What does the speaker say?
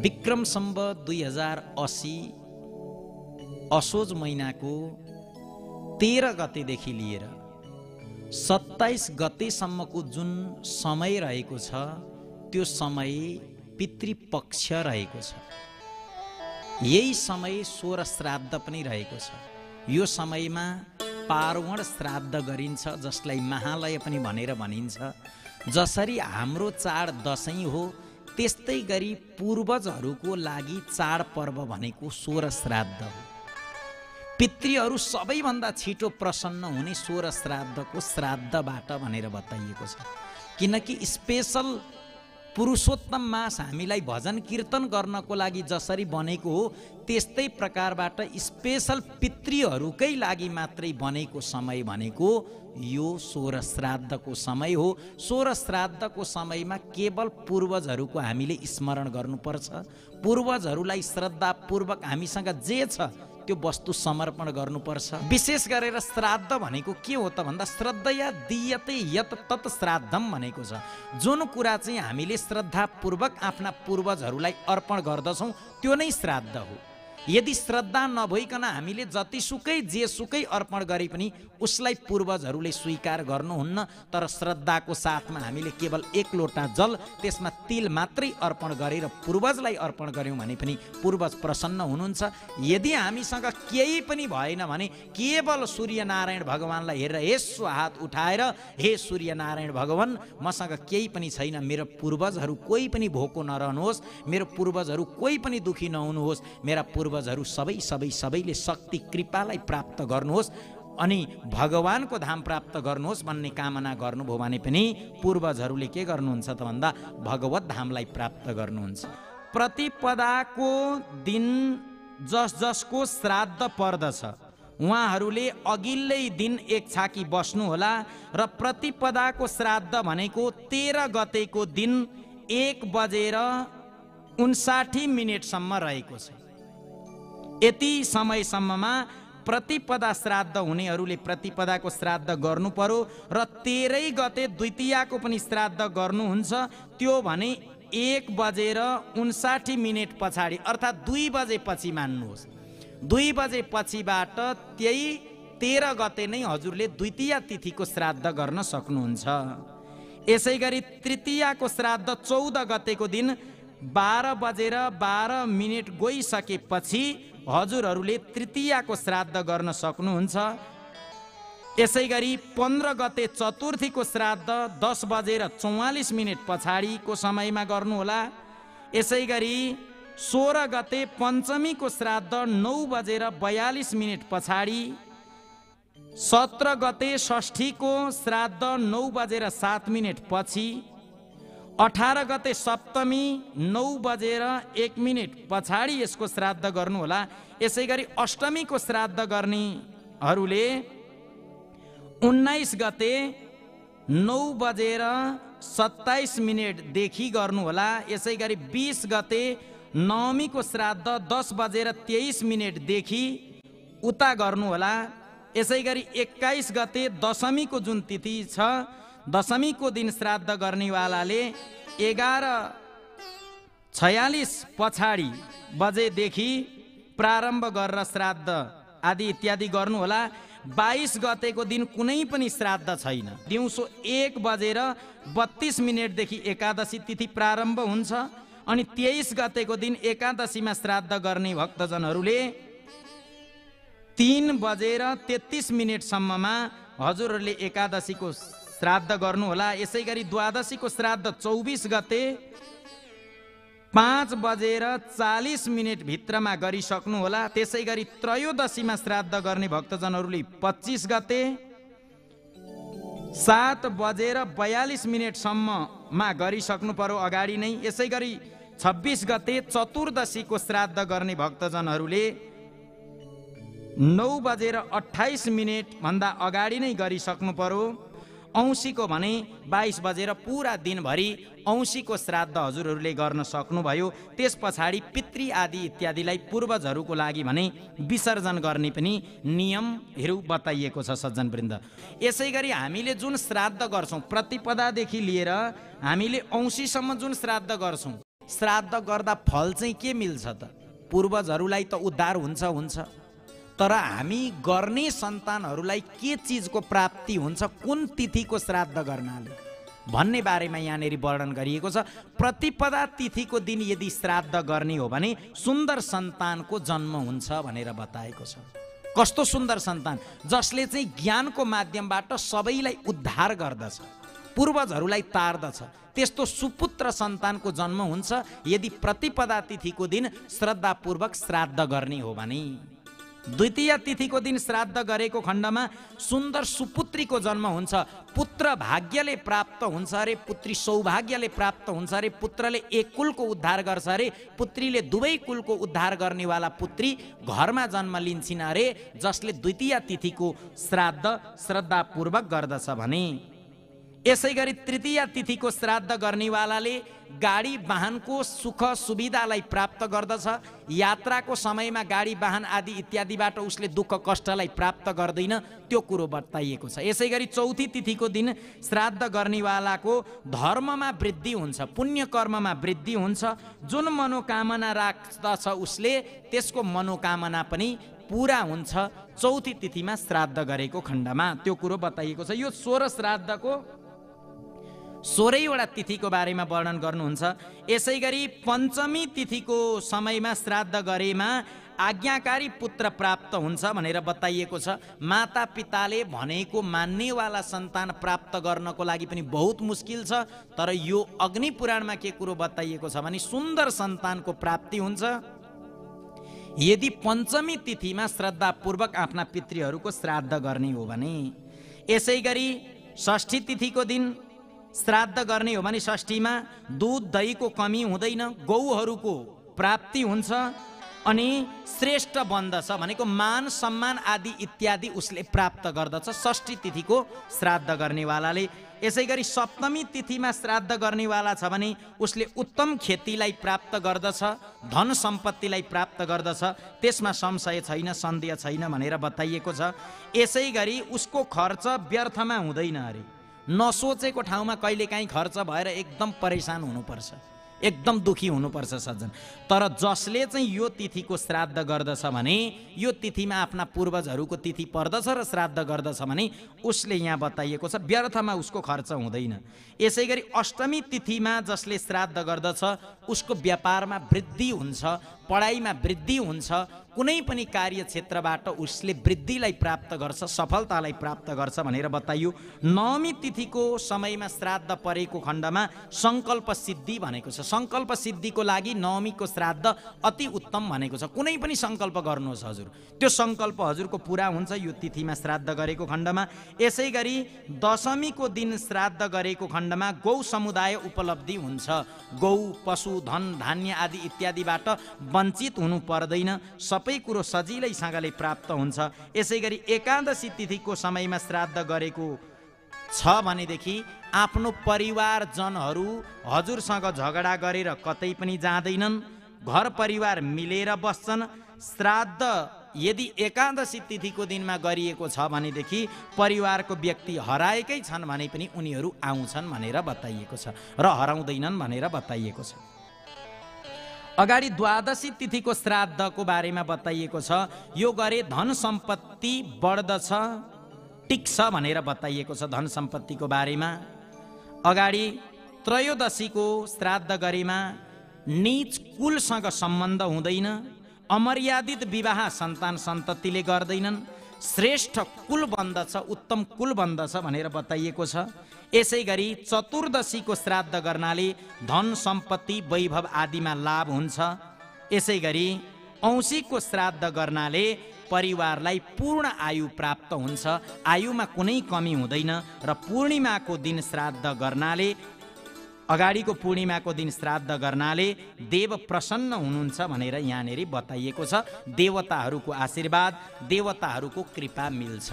विक्रम सम्वत 2080 असोज महिनाको 13 गतेदेखि लिएर 27 गतेसम्मको जुन समय रहेको छ त्यो समय पितृपक्ष रहेको छ। यही समय सोह्र श्राद्ध पनि रहेको छ। यो समयमा पार्वण श्राद्ध गरिन्छ, जसलाई महालय पनि भनेर भनिन्छ। जसरी हाम्रो चाड दशैं हो त्यस्तै गरी पूर्वजहरूको लागि चाड पर्व भनेको सोह्र श्राद्ध हो। पितृहरू सबैभन्दा छिटो प्रसन्न हुने सोह्र श्राद्धको श्राद्धबाट भनेर बताइएको छ। किनकि स्पेशल पुरुषोत्तम मास हामीलाई भजन कीर्तन गर्नको लागि जसरी बनेको हो त्यस्तै प्रकारबाट स्पेशल पितृहरूकै लागि मात्रै बनेको समय भनेको यो सोह्र श्राद्धको समय हो। सोह्र श्राद्धको समयमा केवल पूर्वजहरूको हामीले स्मरण गर्नुपर्छ। पूर्वजहरूलाई श्रद्धापूर्वक हामीसँग जे छ त्यो वस्तु समर्पण गर्नुपर्छ। विशेष गरेर श्राद्ध भनेको के हो त भन्दा श्रद्धया दीयते यत तत् श्राद्धम भनेको छ। जुन कुरा चाहिँ हामीले श्रद्धापूर्वक आफ्ना पूर्वजहरूलाई अर्पण गर्दछौँ त्यो नै श्राद्ध हो। यदि श्रद्धा नभइकन हामीले जतिसुकै जेसुकै अर्पण गरे पनि उसलाई पूर्वजहरूले स्वीकार गर्नुहुन्न। तर श्रद्धाको साथमा हामीले केवल एक लोटा जल त्यसमा तिल मात्रै अर्पण गरेर पूर्वजलाई अर्पण गर्यौँ भने पनि पूर्वज प्रसन्न हुनुहुन्छ। यदि हामीसँग केही पनि भएन भने केवल सूर्यनारायण भगवानलाई हेरेर यसो हात उठाएर हे सूर्यनारायण भगवान मसँग केही पनि छैन, मेरो पूर्वजहरू कोही पनि भोको नरहनुहोस्, मेरो पूर्वजहरू कोही पनि दुखी नहुनुहोस्, मेरा पूर्वजहरू सबैले शक्ति कृपालाई प्राप्त गर्नुहोस् अनि भगवानको धाम प्राप्त गर्नुहोस् भन्ने कामना गर्नुभयो भने पनि पूर्वजहरूले के गर्नुहुन्छ त भन्दा भगवत धामलाई प्राप्त गर्नुहुन्छ। प्रतिपदाको दिन जसको श्राद्ध पर्दछ उहाँहरूले अघिल्लै दिन एक छाकी बस्नुहोला र प्रतिपदाको श्राद्ध भनेको 13 गतेको दिन 1:59 रहेको छ। यति समयसम्ममा प्रतिपदा श्राद्ध हुनेहरूले प्रतिपदाको श्राद्ध गर्नु पर्यो र 13 गते द्वितीयाको पनि श्राद्ध गर्नुहुन्छ। त्यो भने 1:59 पछाडि अर्थात् 2 बजेपछि मान्नुहोस्। 2 बजेपछिबाट त्यही 13 गते नै हजुरले द्वितीया तिथिको श्राद्ध गर्न सक्नुहुन्छ। यसै गरी तृतीयाको श्राद्ध 14 गतेको दिन 12:12 गइसकेपछि हजुरहरूले तृतीयाको श्राद्ध गर्न सक्नुहुन्छ। यसै गरी 15 गते चतुर्थीको श्राद्ध 10:44 पछाडिको समयमा गर्नुहोला। यसै गरी 16 गते पञ्चमीको श्राद्ध 9:42 पछाडि, 17 गते षष्ठीको श्राद्ध 9:07 पछि, 18 गते सप्तमी 9:01 पछाडि यसको श्राद्ध गर्नुहोला। यसै गरी अष्टमीको श्राद्ध गर्नेहरूले 19 गते 9:27 देखि गर्नुहोला। यसै गरी 20 गते नवमीको श्राद्ध 10:23 देखि उता गर्नुहोला। यसै गरी 21 गते दशमीको जुन तिथि छ दशमीको दिन श्राद्ध गर्नेवालाले 11:46 पछाडि बजेदेखि प्रारम्भ गरेर श्राद्ध आदि इत्यादि गर्नुहोला। 22 गतेको दिन कुनै पनि श्राद्ध छैन। दिउँसो 1:32 देखि एकादशी तिथि प्रारम्भ हुन्छ अनि 23 गतेको दिन एकादशीमा श्राद्ध गर्ने भक्तजनहरूले 3:33 सम्ममा हजुरहरूले एकादशीको श्राद्ध गर्नुहोला। यसै गरी द्वादशीको श्राद्ध 24 गते 5:40 भित्रमा गरिसक्नुहोला। त्यसै गरी त्रयोदशीमा श्राद्ध गर्ने भक्तजनहरूले 25 गते 7:42 सम्ममा गरिसक्नु पर्यो अगाडि नै। यसै गरी 26 गते चतुर्दशीको श्राद्ध गर्ने भक्तजनहरूले 9:28 भन्दा अगाडि नै गरिसक्नु पर्यो। औँसीको भने 22 बजेर पुरा दिनभरि औँसीको श्राद्ध हजुरहरूले गर्न सक्नुभयो। त्यस पछाडि पितृ आदि इत्यादिलाई पूर्वजहरूको लागि भने विसर्जन गर्ने पनि नियमहरू बताइएको छ सज्जनवृन्द। यसै गरी हामीले जुन श्राद्ध गर्छौँ प्रतिपदादेखि लिएर हामीले औँसीसम्म जुन श्राद्ध गर्छौँ श्राद्ध गर्दा फल चाहिँ के मिल्छ त? पूर्वजहरूलाई त उद्धार हुन्छ, तर हामी गर्ने सन्तानहरूलाई के चिजको प्राप्ति हुन्छ कुन तिथिको श्राद्ध गर्नाले भन्ने बारेमा यहाँनेरि वर्णन गरिएको छ। प्रतिपदा तिथिको दिन यदि श्राद्ध गर्ने हो भने सुन्दर सन्तानको जन्म हुन्छ भनेर बताएको छ। कस्तो सुन्दर सन्तान? जसले चाहिँ ज्ञानको माध्यमबाट सबैलाई उद्धार गर्दछ, पूर्वजहरूलाई तार्दछ, त्यस्तो सुपुत्र सन्तानको जन्म हुन्छ यदि प्रतिपदा तिथिको दिन श्रद्धापूर्वक श्राद्ध गर्ने हो भने। द्वितीय तिथिको दिन श्राद्ध गरेको खण्डमा सुन्दर सुपुत्रीको जन्म हुन्छ, पुत्र भाग्यले प्राप्त हुन्छ अरे, पुत्री सौभाग्यले प्राप्त हुन्छ अरे, पुत्रले एक कुलको उद्धार गर्छ अरे, पुत्रीले दुवै कुलको उद्धार गर्नेवाला पुत्री घरमा जन्म लिन्छन् अरे, जसले द्वितीय तिथिको श्राद्ध श्रद्धापूर्वक गर्दछ भने। यसै गरी तृतीय तिथिको श्राद्ध गर्नेवालाले गाडी वाहनको सुख सुविधालाई प्राप्त गर्दछ, यात्राको समयमा गाडी वाहन आदि इत्यादिबाट उसले दुःख कष्टलाई प्राप्त गर्दैन, त्यो कुरो बताइएको छ। यसै गरी चौथी तिथिको दिन श्राद्ध गर्नेवालाको धर्ममा वृद्धि हुन्छ, पुण्य कर्ममा वृद्धि हुन्छ, जुन मनोकामना राख्दछ उसले त्यसको मनोकामना पनि पुरा हुन्छ चौथी तिथिमा श्राद्ध गरेको खण्डमा, त्यो कुरो बताइएको छ। यो 16 श्राद्धको 16वटा तिथिको बारेमा वर्णन गर्नुहुन्छ। यसै गरी पञ्चमी तिथिको समयमा श्राद्ध गरेमा आज्ञाकारी पुत्र प्राप्त हुन्छ भनेर बताइएको छ। माता पिताले भनेको मान्नेवाला सन्तान प्राप्त गर्नको लागि पनि बहुत मुस्किल छ, तर यो अग्नि पुराणमा के कुरो बताइएको छ भने सुन्दर सन्तानको प्राप्ति हुन्छ यदि पञ्चमी तिथिमा श्रद्धापूर्वक आफ्ना पितृहरूको श्राद्ध गर्ने हो भने। यसै गरी षष्ठी तिथिको दिन श्राद्ध गर्ने हो भने षष्ठीमा दुध दहीको कमी हुँदैन, गौहरूको प्राप्ति हुन्छ अनि श्रेष्ठ बन्दछ भनेको मान सम्मान आदि इत्यादि उसले प्राप्त गर्दछ षष्ठी तिथिको श्राद्ध गर्नेवालाले। यसै गरी सप्तमी तिथिमा श्राद्ध गर्नेवाला छ भने उसले उत्तम खेतीलाई प्राप्त गर्दछ, धन सम्पत्तिलाई प्राप्त गर्दछ, त्यसमा संशय छैन, सन्देह छैन भनेर बताइएको छ। यसै गरी उसको खर्च व्यर्थमा हुँदैन अरे, नसोचेको ठाउँमा कहिलेकाहीँ खर्च भएर एकदम परेशान हुनुपर्छ, एकदम दुखी हुनुपर्छ सज्जन। तर जसले चाहिँ यो तिथिको श्राद्ध गर्दछ भने, यो तिथिमा आफ्ना पूर्वजहरूको तिथि पर्दछ र श्राद्ध गर्दछ भने उसले यहाँ बताइएको छ व्यर्थमा उसको खर्च हुँदैन। यसै गरी अष्टमी तिथिमा जसले श्राद्ध गर्दछ उसको व्यापारमा वृद्धि हुन्छ, पढाइमा वृद्धि हुन्छ, कुनै पनि कार्य क्षेत्रबाट उसले वृद्धिलाई प्राप्त गर्छ, सफलतालाई प्राप्त गर्छ भनेर बताइयो। नवमी तिथिको समयमा श्राद्ध परेको खण्डमा सङ्कल्प सिद्धि भनेको छ। सङ्कल्प सिद्धिको लागि नवमीको श्राद्ध अति उत्तम भनेको छ। कुनै पनि सङ्कल्प गर्नुहोस् हजुर, त्यो सङ्कल्प हजुरको पुरा हुन्छ यो तिथिमा श्राद्ध गरेको खण्डमा। यसै गरी दशमीको दिन श्राद्ध गरेको खण्डमा गौ समुदाय उपलब्धि हुन्छ, गौ पशु धन धान्य आदि इत्यादिबाट वञ्चित हुनु पर्दैन, सबै कुरो सजिलैसँगले प्राप्त हुन्छ। यसै गरी एकादशी तिथिको समयमा श्राद्ध गरेको छ भनेदेखि आफ्नो परिवारजनहरू हजुरसँग झगडा गरेर कतै पनि जाँदैनन्, घर परिवार मिलेर बस्छन्। श्राद्ध यदि एकादशी तिथिको दिनमा गरिएको छ भनेदेखि परिवारको व्यक्ति हराएकै छन् भने पनि उनीहरू आउँछन् भनेर बताइएको छ र हराउँदैनन् भनेर बताइएको छ। अगाडि द्वादशी तिथिको श्राद्धको बारेमा बताइएको छ। यो गरे धन सम्पत्ति बढ्दछ, टिक्छ भनेर बताइएको छ धन सम्पत्तिको बारेमा। अगाडि त्रयोदशीको श्राद्ध गरेमा नीच कुलसँग सम्बन्ध हुँदैन, अमर्यादित विवाह सन्तान सन्ततिले गर्दैनन्, श्रेष्ठ कुल बन्दछ, उत्तम कुल बन्दछ भनेर बताइएको छ। यसै गरी चतुर्दशीको श्राद्ध गर्नाले धन सम्पत्ति वैभव आदिमा लाभ हुन्छ। यसै गरी औँसीको श्राद्ध गर्नाले परिवारलाई पूर्ण आयु प्राप्त हुन्छ, आयुमा कुनै कमी हुँदैन र पूर्णिमाको दिन श्राद्ध गर्नाले अगाडिको पूर्णिमाको दिन श्राद्ध गर्नाले देव प्रसन्न हुनुहुन्छ भनेर यहाँनेरि बताइएको छ। देवताहरूको आशीर्वाद, देवताहरूको कृपा मिल्छ।